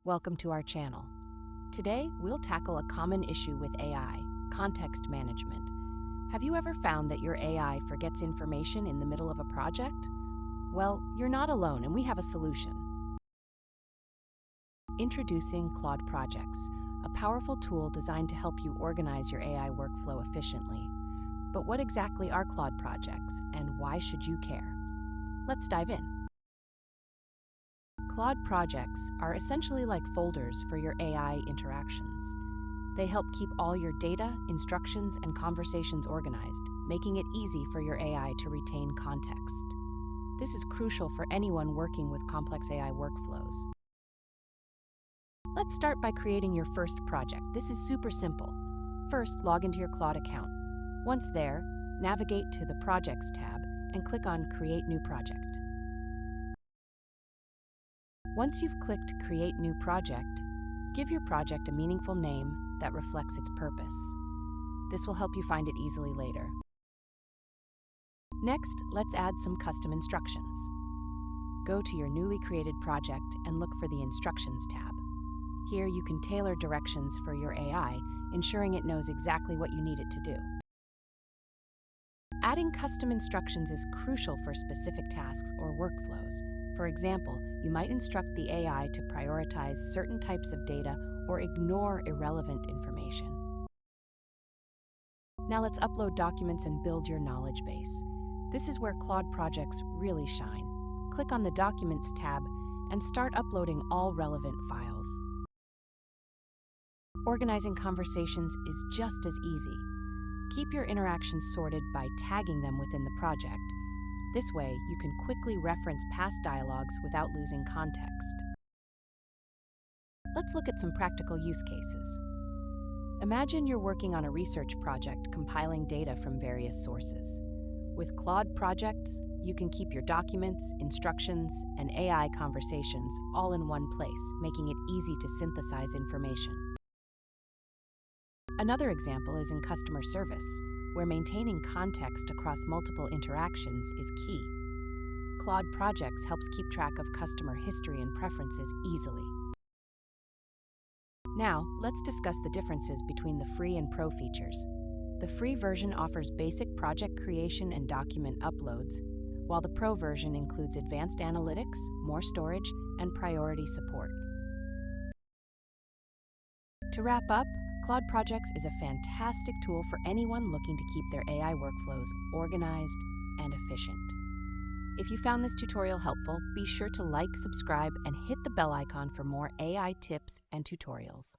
Welcome to our channel. Today, we'll tackle a common issue with AI, context management. Have you ever found that your AI forgets information in the middle of a project? Well, you're not alone, and we have a solution. Introducing Claude Projects, a powerful tool designed to help you organize your AI workflow efficiently. But what exactly are Claude Projects, and why should you care? Let's dive in. Claude Projects are essentially like folders for your AI interactions. They help keep all your data, instructions, and conversations organized, making it easy for your AI to retain context. This is crucial for anyone working with complex AI workflows. Let's start by creating your first project. This is super simple. First, log into your Claude account. Once there, navigate to the Projects tab and click on Create New Project. Once you've clicked Create New Project, give your project a meaningful name that reflects its purpose. This will help you find it easily later. Next, let's add some custom instructions. Go to your newly created project and look for the Instructions tab. Here you can tailor directions for your AI, ensuring it knows exactly what you need it to do. Adding custom instructions is crucial for specific tasks or workflows. For example, you might instruct the AI to prioritize certain types of data or ignore irrelevant information. Now let's upload documents and build your knowledge base. This is where Claude Projects really shine. Click on the Documents tab and start uploading all relevant files. Organizing conversations is just as easy. Keep your interactions sorted by tagging them within the project. This way, you can quickly reference past dialogues without losing context. Let's look at some practical use cases. Imagine you're working on a research project compiling data from various sources. With Claude Projects, you can keep your documents, instructions, and AI conversations all in one place, making it easy to synthesize information. Another example is in customer service, where maintaining context across multiple interactions is key. Claude Projects helps keep track of customer history and preferences easily. Now, let's discuss the differences between the free and pro features. The free version offers basic project creation and document uploads, while the pro version includes advanced analytics, more storage, and priority support. To wrap up, Claude Projects is a fantastic tool for anyone looking to keep their AI workflows organized and efficient. If you found this tutorial helpful, be sure to like, subscribe, and hit the bell icon for more AI tips and tutorials.